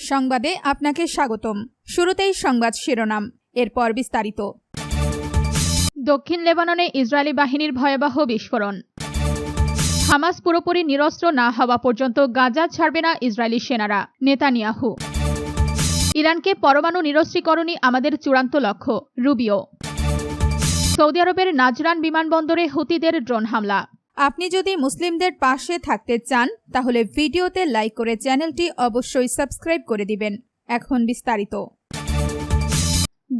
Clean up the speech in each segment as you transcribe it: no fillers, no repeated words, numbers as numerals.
সংবাদে আপনাকে স্বাগতম। শুরুতেই সংবাদ শিরোনাম, এরপর বিস্তারিত। দক্ষিণ লেবাননে ইসরায়েলি বাহিনীর ভয়াবহ বিস্ফোরণ। হামাস পুরোপুরি নিরস্ত্র না হওয়া পর্যন্ত গাজা ছাড়বে না ইসরায়েলি সেনারা, নেতানিয়াহু। ইরানকে পরমাণু নিরস্ত্রীকরণই আমাদের চূড়ান্ত লক্ষ্য, রুবিও। সৌদি আরবের নাজরান বিমানবন্দরে হুতিদের ড্রোন হামলা। আপনি যদি মুসলিমদের পাশে থাকতে চান তাহলে ভিডিওতে লাইক করে চ্যানেলটি অবশ্যই সাবস্ক্রাইব করে দিবেন। এখন বিস্তারিত।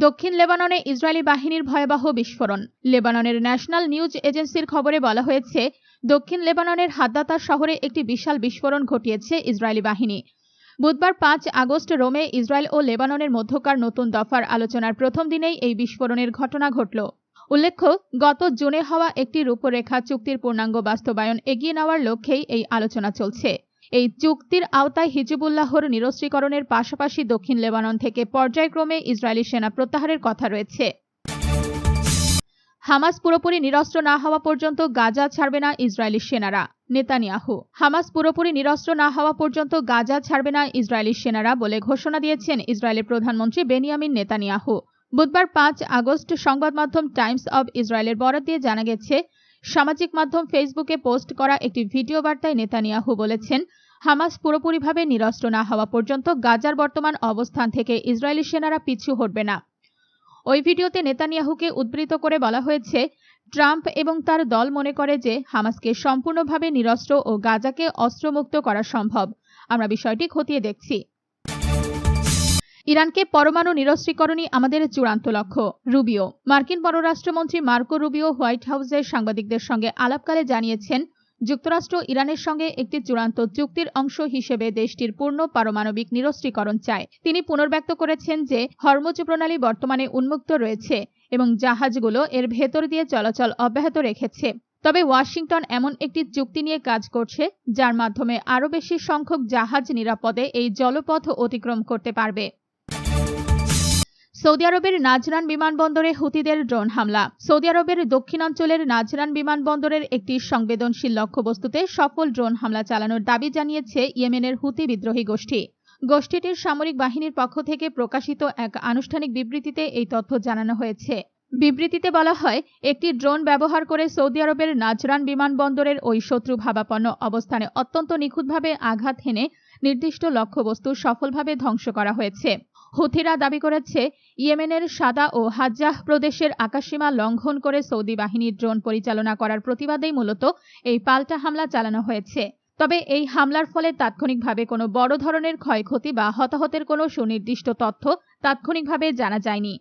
দক্ষিণ লেবাননে ইসরায়েলি বাহিনীর ভয়াবহ বিস্ফোরণ। লেবাননের ন্যাশনাল নিউজ এজেন্সির খবরে বলা হয়েছে, দক্ষিণ লেবাননের হাদ্দাতা শহরে একটি বিশাল বিস্ফোরণ ঘটিয়েছে ইসরায়েলি বাহিনী। বুধবার 5 আগস্ট রোমে ইসরায়েল ও লেবাননের মধ্যকার নতুন দফার আলোচনার প্রথম দিনেই এই বিস্ফোরণের ঘটনা ঘটল। উল্লেখ্য, গত জুনে হওয়া একটি রূপরেখা চুক্তির পূর্ণাঙ্গ বাস্তবায়ন এগিয়ে নেওয়ার লক্ষ্যেই এই আলোচনা চলছে। এই চুক্তির আওতায় হিজবুল্লাহর নিরস্ত্রীকরণের পাশাপাশি দক্ষিণ লেবানন থেকে পর্যায়ক্রমে ইসরায়েলি সেনা প্রত্যাহারের কথা রয়েছে। হামাস পুরোপুরি নিরস্ত্র না হওয়া পর্যন্ত গাজা ছাড়বে না ইসরায়েলি সেনারা, নেতানিয়াহু। হামাস পুরোপুরি নিরস্ত্র না হওয়া পর্যন্ত গাজা ছাড়বে না ইসরায়েলি সেনারা বলে ঘোষণা দিয়েছেন ইসরায়েলের প্রধানমন্ত্রী বেনিয়ামিন নেতানিয়াহু। বুধবার 5 আগস্ট সংবাদ মাধ্যম টাইমস অব ইসরায়েলের বরাত দিয়ে জানা গেছে, সামাজিক মাধ্যম ফেসবুকে পোস্ট করা একটি ভিডিও বার্তায় নেতানিয়াহু বলেছেন, হামাস পুরোপুরিভাবে নিরস্ত্র না হওয়া পর্যন্ত গাজার বর্তমান অবস্থান থেকে ইসরায়েলি সেনারা পিছু হটবে না। ওই ভিডিওতে নেতানিয়াহুকে উদ্ধৃত করে বলা হয়েছে, ট্রাম্প এবং তার দল মনে করে যে হামাসকে সম্পূর্ণভাবে নিরস্ত্র ও গাজাকে অস্ত্রমুক্ত করা সম্ভব। আমরা বিষয়টি খতিয়ে দেখছি। ইরানকে পরমাণু নিরস্ত্রীকরণই আমাদের চূড়ান্ত লক্ষ্য, রুবিও। মার্কিন পররাষ্ট্রমন্ত্রী মার্কো রুবিও হোয়াইট হাউসে সাংবাদিকদের সঙ্গে আলাপকালে জানিয়েছেন, যুক্তরাষ্ট্র ইরানের সঙ্গে একটি চূড়ান্ত চুক্তির অংশ হিসেবে দেশটির পূর্ণ পারমাণবিক নিরস্ত্রীকরণ চায়। তিনি পুনর্ব্যক্ত করেছেন যে হরমুজ প্রণালী বর্তমানে উন্মুক্ত রয়েছে এবং জাহাজগুলো এর ভেতর দিয়ে চলাচল অব্যাহত রেখেছে। তবে ওয়াশিংটন এমন একটি চুক্তি নিয়ে কাজ করছে যার মাধ্যমে আরও বেশি সংখ্যক জাহাজ নিরাপদে এই জলপথ অতিক্রম করতে পারবে। সৌদি আরবের নাজরান বিমানবন্দরে হুতিদের ড্রোন হামলা। সৌদি আরবের দক্ষিণাঞ্চলের নাজরান বিমানবন্দরের একটি সংবেদনশীল লক্ষ্যবস্তুতে সফল ড্রোন হামলা চালানোর দাবি জানিয়েছে ইয়েমেনের হুতি বিদ্রোহী গোষ্ঠী। গোষ্ঠীটির সামরিক বাহিনীর পক্ষ থেকে প্রকাশিত এক আনুষ্ঠানিক বিবৃতিতে এই তথ্য জানানো হয়েছে। বিবৃতিতে বলা হয়, একটি ড্রোন ব্যবহার করে সৌদি আরবের নাজরান বিমানবন্দরের ওই শত্রু ভাবাপন্ন অবস্থানে অত্যন্ত নিখুঁতভাবে আঘাত হেনে নির্দিষ্ট লক্ষ্যবস্তু সফলভাবে ধ্বংস করা হয়েছে। হুথিরা দাবি করেছে, ইয়েমেনের সাদা ও হাজ্জাহ প্রদেশের আকাশসীমা লঙ্ঘন করে সৌদি বাহিনীর ড্রোন পরিচালনা করার প্রতিবাদেই মূলত এই পাল্টা হামলা চালানো হয়েছে। তবে এই হামলার ফলে তাৎক্ষণিকভাবে কোনো বড় ধরনের ক্ষয়ক্ষতি বা হতাহতের কোনো সুনির্দিষ্ট তথ্য তাৎক্ষণিকভাবে জানা যায়নি।